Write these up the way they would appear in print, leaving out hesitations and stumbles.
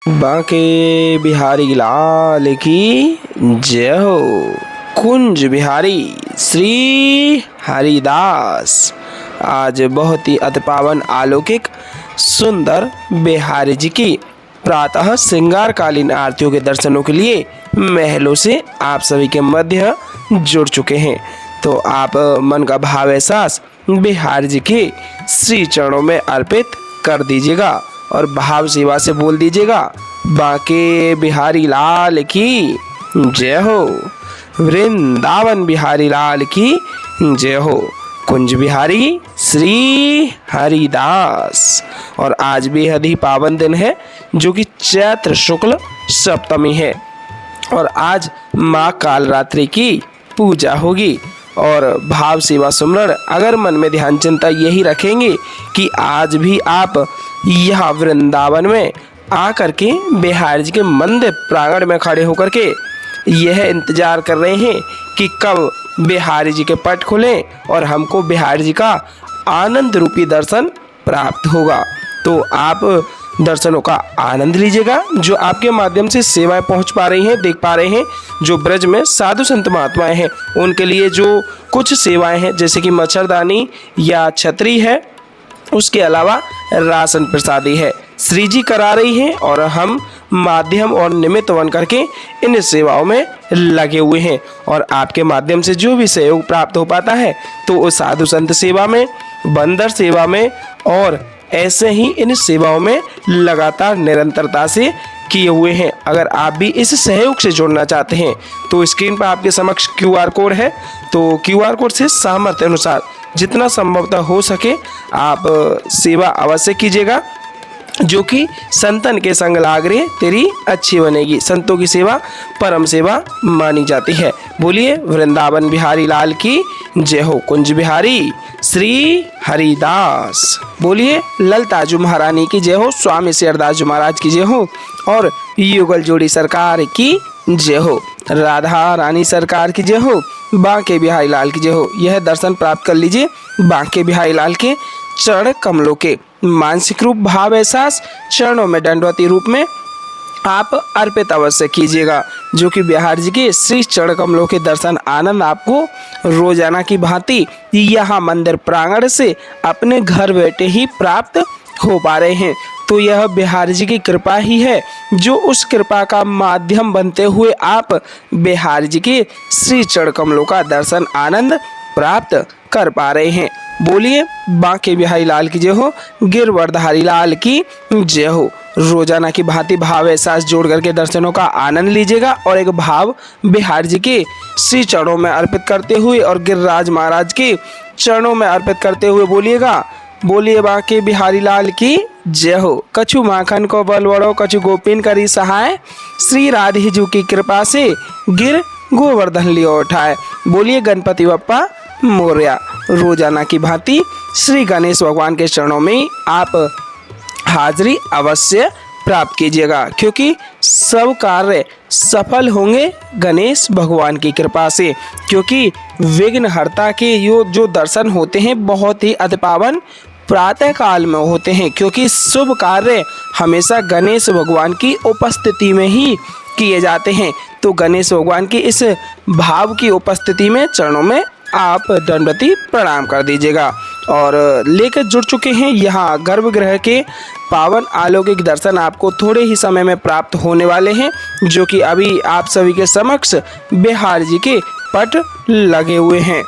बांके बिहारी लाल की जय हो। कुंज बिहारी श्री हरिदास आज बहुत ही अति पावन अलौकिक सुंदर बिहारी जी की प्रातः श्रृंगारकालीन आरतियों के दर्शनों के लिए महलों से आप सभी के मध्य जुड़ चुके हैं। तो आप मन का भाव एहसास बिहारी जी के श्री चरणों में अर्पित कर दीजिएगा और भाव सेवा से बोल दीजिएगा, बांके बिहारी लाल की जय हो, वृंदावन बिहारी लाल की जय हो, कुंज बिहारी श्री हरिदास। और आज बेहद ही पावन दिन है जो कि चैत्र शुक्ल सप्तमी है और आज माँ कालरात्रि की पूजा होगी। और भाव सेवा सुमरण अगर मन में ध्यान चिंता यही रखेंगे कि आज भी आप यहाँ वृंदावन में आकर के बिहारी जी के मंदिर प्रांगण में खड़े होकर के यह इंतजार कर रहे हैं कि कब बिहारी जी के पट खुलें और हमको बिहारी जी का आनंद रूपी दर्शन प्राप्त होगा। तो आप दर्शनों का आनंद लीजिएगा। जो आपके माध्यम से सेवाएं पहुंच पा रही हैं, देख पा रहे हैं, जो ब्रज में साधु संत महात्माएं हैं उनके लिए जो कुछ सेवाएं हैं जैसे कि मच्छरदानी या छतरी है, उसके अलावा राशन प्रसादी है, श्री जी करा रही हैं और हम माध्यम और निमित्त बन करके इन सेवाओं में लगे हुए हैं। और आपके माध्यम से जो भी सहयोग प्राप्त हो पाता है तो उस साधु संत सेवा में, बंदर सेवा में और ऐसे ही इन सेवाओं में लगातार निरंतरता से किए हुए हैं। अगर आप भी इस सहयोग से जुड़ना चाहते हैं तो स्क्रीन पर आपके समक्ष QR कोड है, तो QR कोड से सामर्थ्य अनुसार जितना संभवतः हो सके आप सेवा अवश्य कीजिएगा, जो कि संतन के संग लागरे तेरी अच्छी बनेगी। संतों की सेवा परम सेवा मानी जाती है। बोलिए वृंदावन बिहारी लाल की जय हो, कुंज बिहारी श्री हरिदास। बोलिए ललताजू महारानी की जय हो, स्वामी शेरदास जी महाराज की जय हो और युगल जोड़ी सरकार की जय हो, राधा रानी सरकार की जय हो, बांके बिहारी लाल की जय हो। यह दर्शन प्राप्त कर लीजिए बांके बिहारी लाल के चरण कमलों के। मानसिक रूप भाव एहसास चरणों में दंडवती रूप में आप अर्पित अवश्य कीजिएगा, जो कि बिहारी जी के श्री चरण कमलों के दर्शन आनंद आपको रोजाना की भांति यहाँ मंदिर प्रांगण से अपने घर बैठे ही प्राप्त हो पा रहे हैं। तो यह बिहारी जी की कृपा ही है, जो उस कृपा का माध्यम बनते हुए आप बिहारी जी के श्री चरण कमलों का दर्शन आनंद प्राप्त कर पा रहे हैं। बोलिए बांके बिहारी लाल की जय हो, गिरवरधारी लाल की जय हो। रोजाना की भांति भाव एहसास जोड़ करके दर्शनों का आनंद लीजिएगा और एक भाव बिहारी जी के श्री चरणों में अर्पित करते हुए और गिरिराज महाराज के चरणों में अर्पित करते हुए बोलिएगा, बोलिए बांके बिहारी लाल की जय हो। कछु माखन को बल बड़ो, कछु गोपीन करी सहाय, श्री राधे जी की कृपा से गिर गोवर्धन लियो उठाए। बोलिए गणपति बप्पा मोरया। रोजाना की भांति श्री गणेश भगवान के चरणों में आप हाजिरी अवश्य प्राप्त कीजिएगा, क्योंकि सब कार्य सफल होंगे गणेश भगवान की कृपा से। क्योंकि विघ्नहर्ता के जो दर्शन होते हैं बहुत ही अति पावन प्रातः काल में होते हैं, क्योंकि शुभ कार्य हमेशा गणेश भगवान की उपस्थिति में ही किए जाते हैं। तो गणेश भगवान की इस भाव की उपस्थिति में चरणों में आप दंडवती प्रणाम कर दीजिएगा। और लेकर जुड़ चुके हैं यहाँ गर्भगृह के पावन अलौकिक दर्शन आपको थोड़े ही समय में प्राप्त होने वाले हैं, जो कि अभी आप सभी के समक्ष बिहारी जी के पट लगे हुए हैं।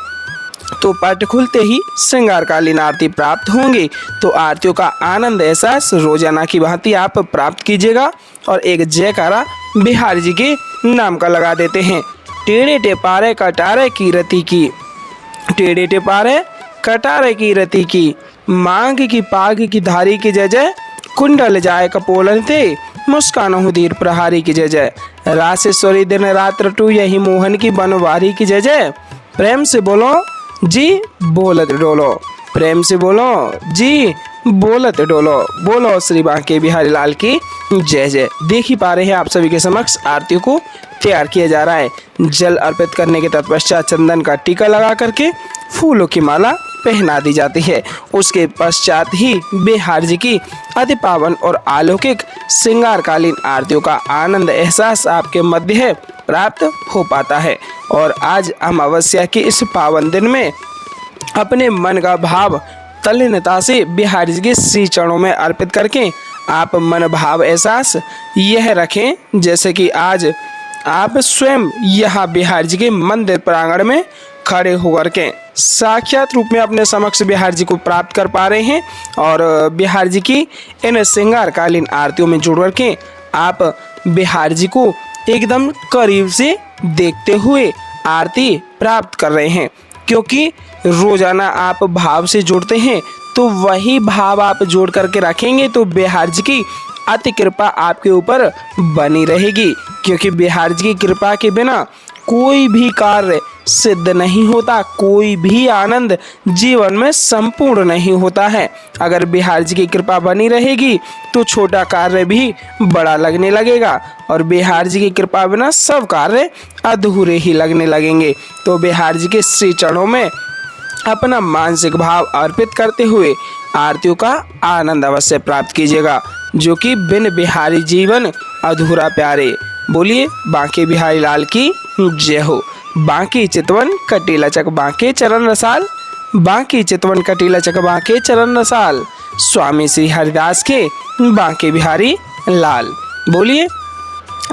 तो पट खुलते ही श्रृंगारकालीन आरती प्राप्त होंगी। तो आरतियों का आनंद एहसास रोजाना की भांति आप प्राप्त कीजिएगा और एक जयकारा बिहारी जी के नाम का लगा देते हैं। टेढ़े टेपारे कटारे की रति की, टेढ़े टेपारे कटारे की रति की, मांग की पाग की धारी की जय जय, कुंडल जाए कपोलन थे, मुस्कान हुदीर प्रहारी की जय जय, रासेश्वरी दिन रात रटू यही मोहन की बनवारी की जय जय। प्रेम से बोलो जी बोलत डोलो, प्रेम से बोलो जी बोलत डोलो। बोलो श्री बांके बिहारी लाल की जय जय। देख ही पा रहे हैं आप सभी के समक्ष आरती को तैयार किया जा रहा है। जल अर्पित करने के तत्पश्चात चंदन का टीका लगा करके फूलों की माला पहना दी जाती है। उसके पश्चात ही बिहार जी की अति पावन और अलौकिक श्रृंगारकालीन आरतियों का आनंद एहसास आपके मध्य प्राप्त हो पाता है। और आज अमावस्या के इस पावन दिन में अपने मन का भाव तल्लीनता से बिहार जी के श्री चरणों में अर्पित करके आप मन भाव एहसास यह रखें जैसे कि आज आप स्वयं यहाँ बिहार जी के मंदिर प्रांगण में खड़े होकर के साक्षात रूप में अपने समक्ष बिहार जी को प्राप्त कर पा रहे हैं। और बिहार जी की इन श्रृंगारकालीन आरतियों में जुड़ करके आप बिहार जी को एकदम करीब से देखते हुए आरती प्राप्त कर रहे हैं। क्योंकि रोजाना आप भाव से जुड़ते हैं तो वही भाव आप जोड़ करके रखेंगे तो बिहार जी की अति कृपा आपके ऊपर बनी रहेगी। क्योंकि बिहार जी की कृपा के बिना कोई भी कार्य सिद्ध नहीं होता, कोई भी आनंद जीवन में संपूर्ण नहीं होता है। अगर बिहार जी की कृपा बनी रहेगी तो छोटा कार्य भी बड़ा लगने लगेगा और बिहार जी की कृपा बिना सब कार्य अधूरे ही लगने लगेंगे। तो बिहार जी के श्री चरणों में अपना मानसिक भाव अर्पित करते हुए आरतियों का आनंद अवश्य प्राप्त कीजिएगा, जो कि बिन बिहारी जीवन अधूरा प्यारे। बोलिए बांके बिहारी लाल की जय हो। बांके चितवन कटी लचक बांके चरण रसाल, बांके चितवन कटी लचक बांके चरण रसाल, स्वामी श्री हरिदास के बांके बिहारी लाल। बोलिए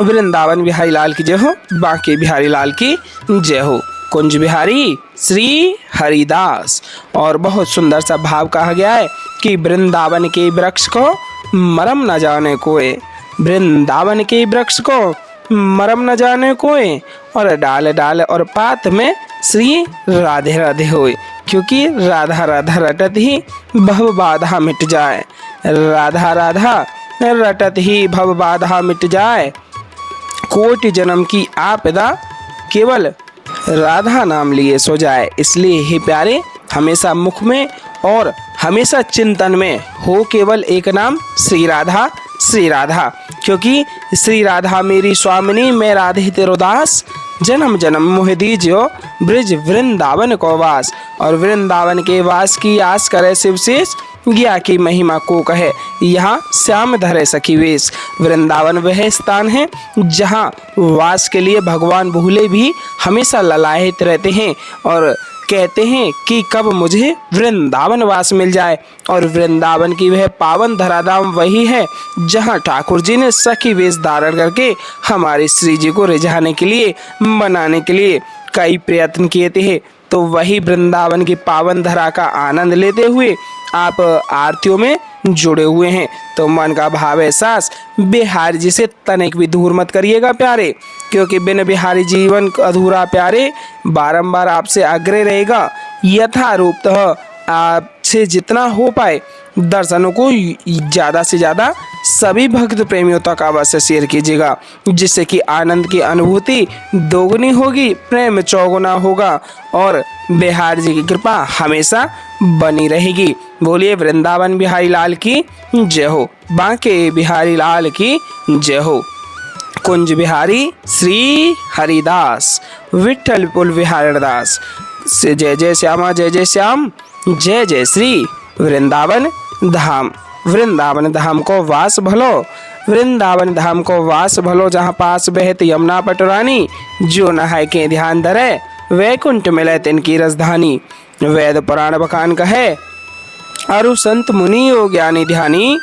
वृंदावन बिहारी लाल की जय हो, बांके बिहारी लाल की जय हो। कुंज बिहारी श्री हरिदास। और बहुत सुंदर सा भाव कहा गया है कि वृंदावन के वृक्ष को मरम न जाने कोई, वृंदावन के वृक्ष को मरम न जाने कोई, और डाल डाल और पात में श्री राधे राधे होए। क्योंकि राधा राधा रटत ही भव बाधा मिट जाए, राधा राधा रटत ही भव बाधा मिट जाए, कोटि जन्म की आपदा केवल राधा नाम लिए सो जाए। इसलिए हे प्यारे हमेशा मुख में और हमेशा चिंतन में हो केवल एक नाम श्री राधा श्री राधा। क्योंकि श्री राधा मेरी स्वामिनी मैं राधे तेरो दास, जन्म जन्म मोह दीजियो ब्रिज वृंदावन को वास। और वृंदावन के वास की आस करे शिवशेष, गया की महिमा को कहे यहाँ श्याम धरे सखी वेश। वृंदावन वह स्थान है जहाँ वास के लिए भगवान भूले भी हमेशा ललायित रहते हैं और कहते हैं कि कब मुझे वृंदावन वास मिल जाए। और वृंदावन की वह पावन धराधाम वही है जहाँ ठाकुर जी ने सखी वेश धारण करके हमारे श्री जी को रिझाने के लिए मनाने के लिए कई प्रयत्न किए थे। तो वही वृंदावन की पावन धरा का आनंद लेते हुए आप आरतियों में जुड़े हुए हैं। तो मन का भाव एहसास बिहारी जी से तनिक भी दूर मत करिएगा प्यारे, क्योंकि बिन बिहारी जीवन अधूरा प्यारे। बारंबार आपसे आग्रह रहेगा यथारूपतः आपसे जितना हो पाए दर्शनों को ज़्यादा से ज़्यादा सभी भक्त प्रेमियों तक अवश्य शेयर कीजिएगा, जिससे कि आनंद की अनुभूति दोगुनी होगी, प्रेम चौगुना होगा और बिहारी जी की कृपा हमेशा बनी रहेगी। बोलिए वृंदावन बिहारी लाल की जय हो, बांके बिहारी लाल की जय हो। कुंज बिहारी श्री हरिदास, विठ्ठल पुल विहारदास से जय जय श्यामा जय जय श्याम, जय जय श्री वृंदावन धाम। वृंदावन धाम को वास भलो, वृंदावन धाम को वास भलो, जहाँ पास बहत यमुना पटरानी, जो नहाय के ध्यान धरे वैकुंठ मिले तिनकी रसधानी। वेद पुराण बखान कहे अरु संत मुनि ओ ज्ञानी ध्यानी,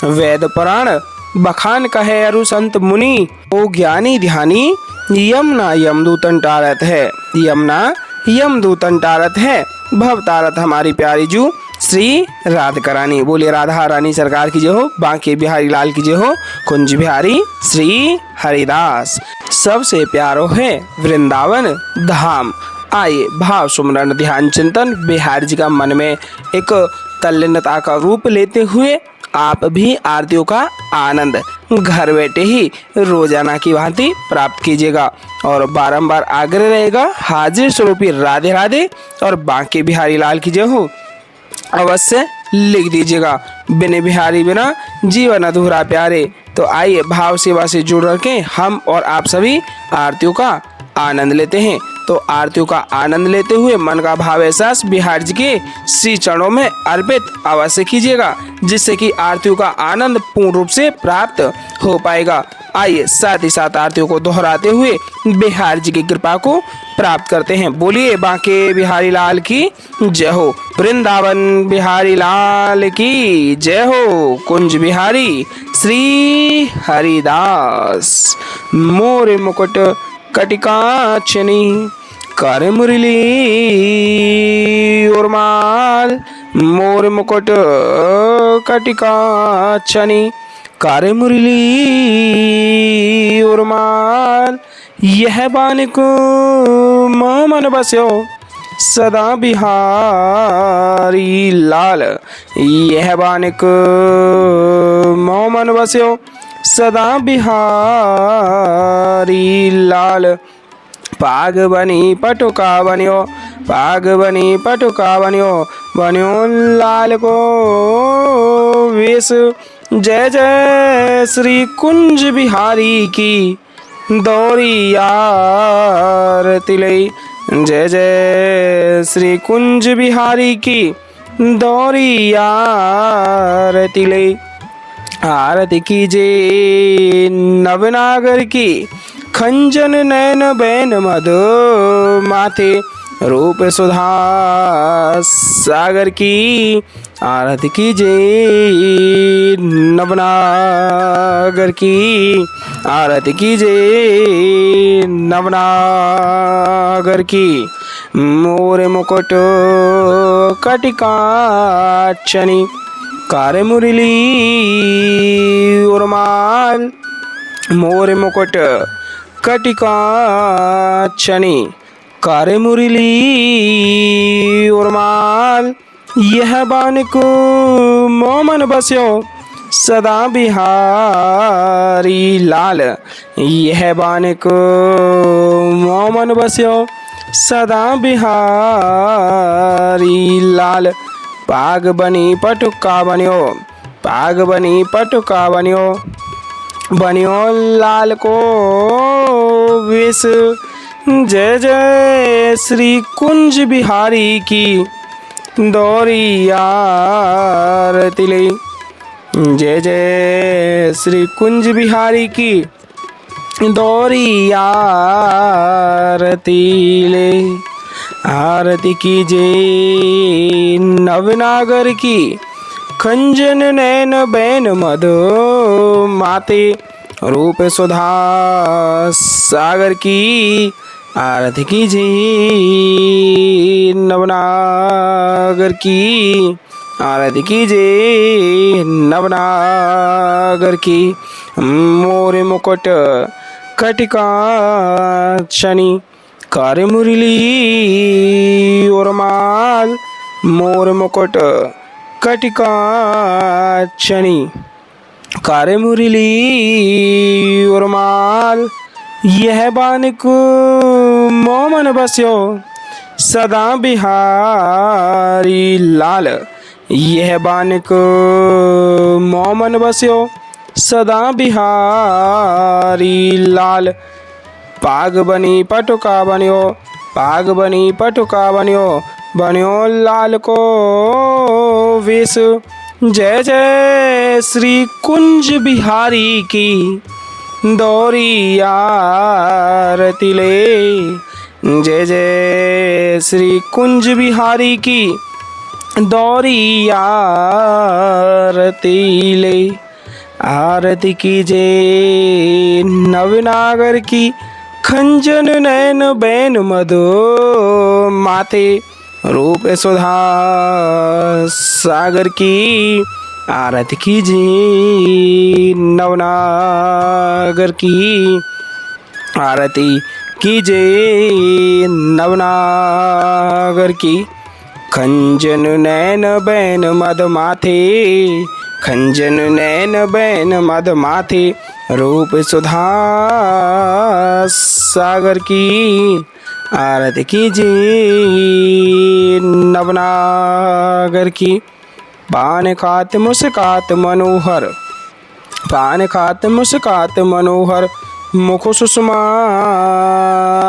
वेद पुराण बखान कहे अरु संत मुनि ओ ज्ञानी ध्यानी। यमुना यमदूतन टारत है, यमुना यमदूतन टारत है, भव तारत हमारी प्यारी जू श्री राधिका रानी। बोलिए राधा रानी सरकार की जय हो, बांके बिहारी लाल की जय हो। कुंज बिहारी श्री हरिदास, सबसे प्यारो है वृंदावन धाम। आइए भाव सुमरन ध्यान चिंतन बिहारी जी का मन में एक तल्लीनता का रूप लेते हुए आप भी आरतियों का आनंद घर बैठे ही रोजाना की भांति प्राप्त कीजिएगा। और बारंबार आग्रह रहेगा हाजिर स्वरूपी राधे राधे और बांके बिहारी लाल की जय हो अवश्य लिख दीजिएगा। बिन बिहारी बिना जीवन अधूरा प्यारे। तो आइए भाव सेवा से जुड़ के हम और आप सभी आरतियों का आनंद लेते हैं। तो आरतियों का आनंद लेते हुए मन का भाव एहसास बिहारी जी के श्री चरणों में अर्पित अवश्य कीजिएगा, जिससे कि आरतियों का आनंद पूर्ण रूप से प्राप्त हो पाएगा। आइए साथ ही साथ आरतियों को दोहराते हुए बिहारी जी की कृपा को प्राप्त करते हैं। बोलिए बांके बिहारी लाल की जय हो, वृंदावन बिहारी लाल की जय हो, कुंज बिहारी श्री हरिदास। मोर मुकुट कटिकाचनी कर मुरली उर्माल, मोर मुकुट कटिकाचनी कर मुरली उर्माल, यह बानिक मन बस्यो सदा बिहारी लाल, यह बानिक मन बस्यो सदा बिहारी लाल। पाग बनी पटुका बनियो, पाग बनी पटुका बनियो, बनियो लाल को वेश। जय जय श्री कुंज बिहारी की दौरी आरती लई, जय जय श्री कुंज बिहारी की दौरी आरती लई। आरती कीजे नवनागर की खंजन नैन बैन मद माथे, रूप सुधा सागर की आरती कीजे नवनागर की, आरती कीजे नवनागर की। मोर मुकुट कटिकाचनी कर मुरली उर्माल, मोर मुकुट कटिकाचनी कर मुरली उर्माल, यह बानिक मोमन बस्यो सदा बिहारी लाल, यह बानिक मोमन बस्यो सदा बिहारी लाल। पाग बनी पटुका बनियो, पाग बनी पटुका बनियो, बनियो लाल को वेश। जय जय श्री कुंज बिहारी की दौरी आरती लई, जय जय श्री कुंज बिहारी की दौरी आरती लई। आरती कीजे नवनागर की खंजन नैन बैन मद माते, रूप सुधा सागर की आरती कीजे नवनागर की, आरती कीजे नवनागर की। मोर मुकुट कटिकाचनी कर मुरली उर्माल, मोर मुकुट कटिकाचनी कर मुरली उर्माल, यह बानिक मोमन बस्यो सदा बिहारी लाल, यह बानिक मोमन बस्यो सदा बिहारी लाल। पाग बनी पटुका बनियो, पाग बनी पटुका बनियो, बनियो लाल को वेश। जय जय श्री कुंज बिहारी की दौरी आरती ले, जय जय श्री कुंज बिहारी की दौरी आरती ले। आरती कीजे नवनागर की खंजन नैन बैन मधु माथे, रूप सुधा सागर की आरती कीजे नवनागर की, आरती कीजे नवनागर की। खंजन नैन बैन मद माथे, खंजन नैन बैन मद माथे, रूप सुधा सागर की आरती कीजे नवनागर की। पान खात मुस्कात मनोहर, पान खात मुस्कात मनोहर, मुख सुषमा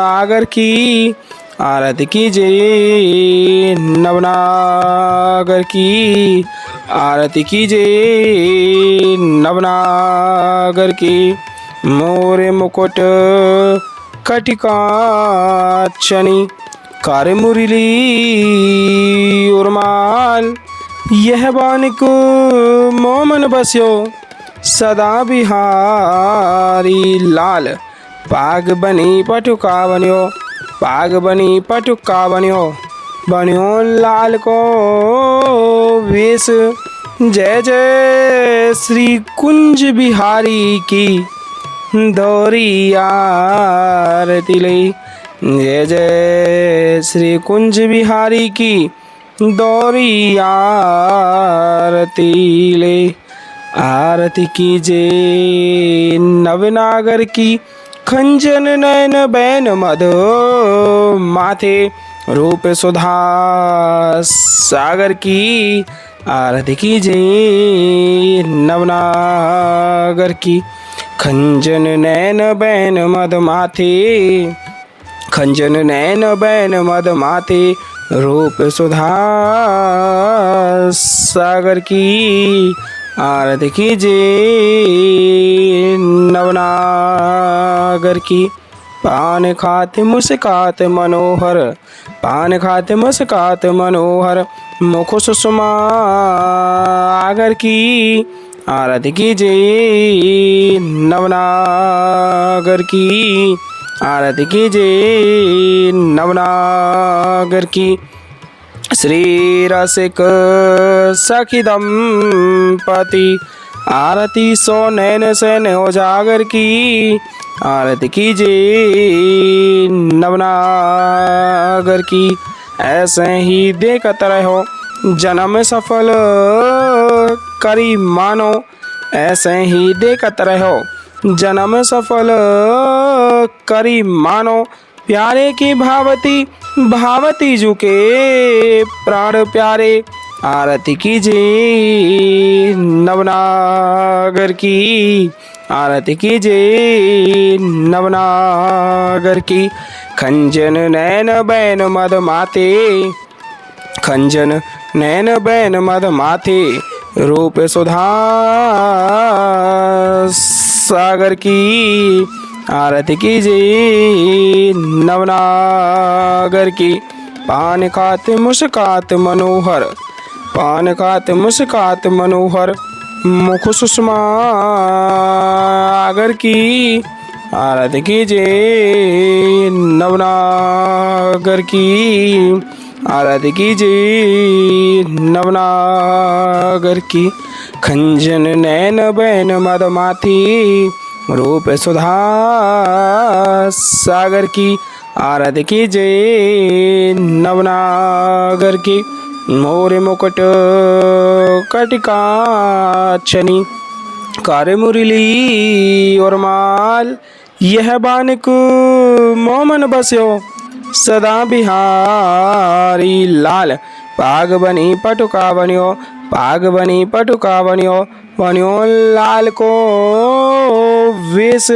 आगर की आरती कीजिए नवनागर की, आरती कीजिए नवनागर की। मोरे मुकुट कटिकाचनी, कार मुरली उर्माल, यह बानिक मोमन बस्यो सदा बिहारी लाल। पाग बनी पटुका बन्यो, पाग बनी पटुका बन्यो, बन्यो लाल को वेश। जय जय श्री कुंज बिहारी की, दौरी आरती ले। जय जय श्री कुंज बिहारी की, दौरी आरती ले। आरती कीजिए नवनागर की, खंजन नयन बैन मधो माथे, रूप सुधा सागर की। आरती कीजिए नवनागर की, खंजन नैन बैन मद माथे, खंजन नैन बैन मद माथे, रूप सुधा सागर की। आरती कीजिए नवनागर की। पान खाते मुस्कात मनोहर, पान खाते मुस्कात मनोहर, मुख सुषमा आगर की। आरती कीजिए नवनागर की, आरती कीजिए नवनागर की। श्री रसिक सखी दंपति, आरती सो नैन सैन उजागर की। आरती कीजिए नवनागर की। ऐसे ही देखत रहो जन्म सफल करी मानो, ऐसे ही देखत रहो जन्म सफल करी मानो। प्यारे की भावती भावती जुके प्राण प्यारे। आरती कीजिए नवनागर की, आरती कीजिए नवनागर की। खंजन नैन बैन मद माथे, खंजन नैन बैन मद माथे, रूप सुधा सागर की। आरती कीजिए नवनागर की। पान खाते मुस्कात मनोहर, पान खाते मुस्कात मनोहर, मुख सुषमा आगर की। आरती कीजिए नवनागर की, आरती कीजिए नवनागर की। खंजन नैन बैन मद माथी, रूप सुधा सागर की। आरती कीजिए नवनागर की। मोरे मुकुट कटिकाचनी, कार मुरली और माल, यह बानिक मोमन बस्यो सदा बिहारी लाल। पाग बनी पटुका बन्यो, पाग बनी पटुका बन्यो, बन्यो लाल को वेश।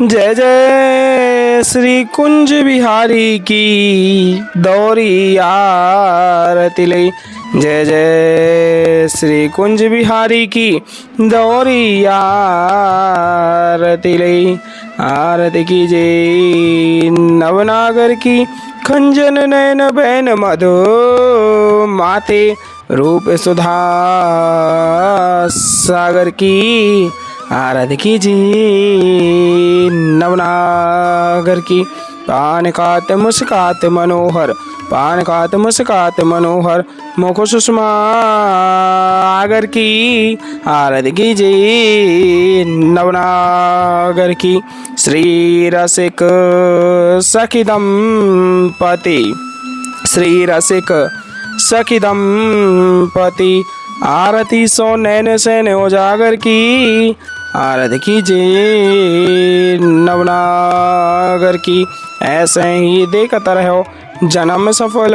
जय जय श्री कुंज बिहारी की, दौरी आरती ले। जय जय श्री कुंज बिहारी की, दौरी आरती ले। आरती कीजिए नवनागर की। खंजन नयन बैन मधु माते, रूप सुधा सागर की। आरती कीजिए नवनागर की। पान खात मुस्कात मनोहर, पान खात मुस्कात मनोहर, मुख सुषमा आगर की। आरती कीजिए नवनागर की। श्री रसिक सखी दंपति, श्री रसिक सखी दंपति, आरती सो नैन सैन उजागर की। आरती कीजिए नवनागर की। ऐसे ही देखत रहो जन्म सफल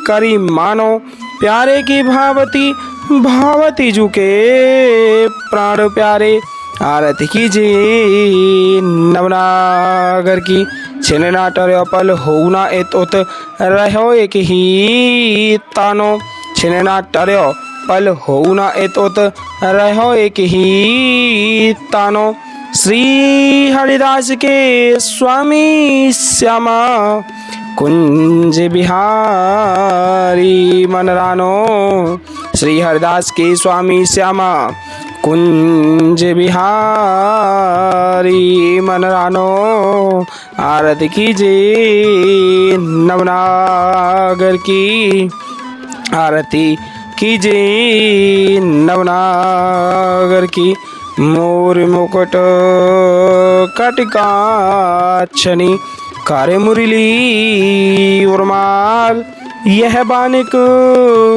करी मानो, प्यारे की भावती भावती जुके प्राण प्यारे। आरती कीजिए नवनागर की। छिनना टर्यो पल होना एतोत रहो एक ही तानो। छिनना टर्यो पल होना एतोत रहो एक ही तानो। श्री हरिदास के स्वामी श्यामा कुंज बिहारी मनरानो। श्री हरिदास के स्वामी श्यामा कुंज बिहारी मनरानो। आरती कीजिए नवनागर की, आरती कीजिए नवनागर की। मोर मुकुट कटकाक्षनी कार्य मुरली उर्माल। यह बानिक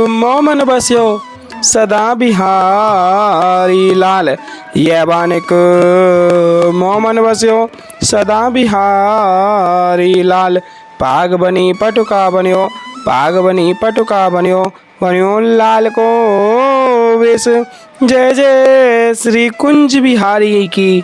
मोमन बस्यो सदा बिहारी लाल। यह बानिक मोमन बस्यो सदा बिहारी लाल। पाग बनी पटुका बन्यो, पाग बनी पटुका बन्यो, बन्यो लाल को वेश। जय जय श्री कुंज बिहारी की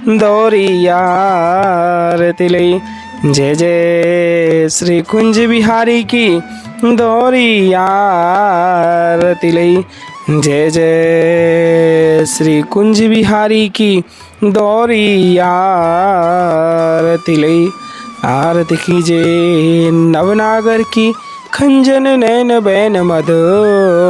दोहरी आरती लई। जय जय श्री कुंज बिहारी की दोहरी आरती लई। जय जय श्री कुंज बिहारी की दोहरी आरती लई। आरती कीजिए नवनागर की, खंजन नैन बैन मद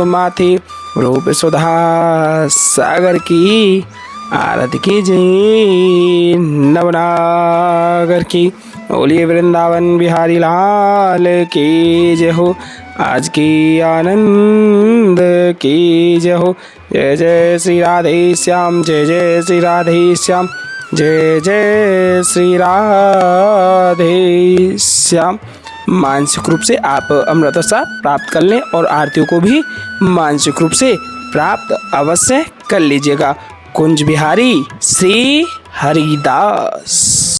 माथे, रूप सुधा सागर की। आरती कीजिए नवनागर की। बोलिए वृंदावन बिहारी लाल की जय हो। आज की आनंद की जय हो। जय जय श्री राधे श्याम, जय जय श्री राधे श्याम, जय जय श्री राधे श्याम। मानसिक रूप से आप अमृतसा प्राप्त कर लें और आरतियों को भी मानसिक रूप से प्राप्त अवश्य कर लीजिएगा। कुंज बिहारी श्री हरिदास।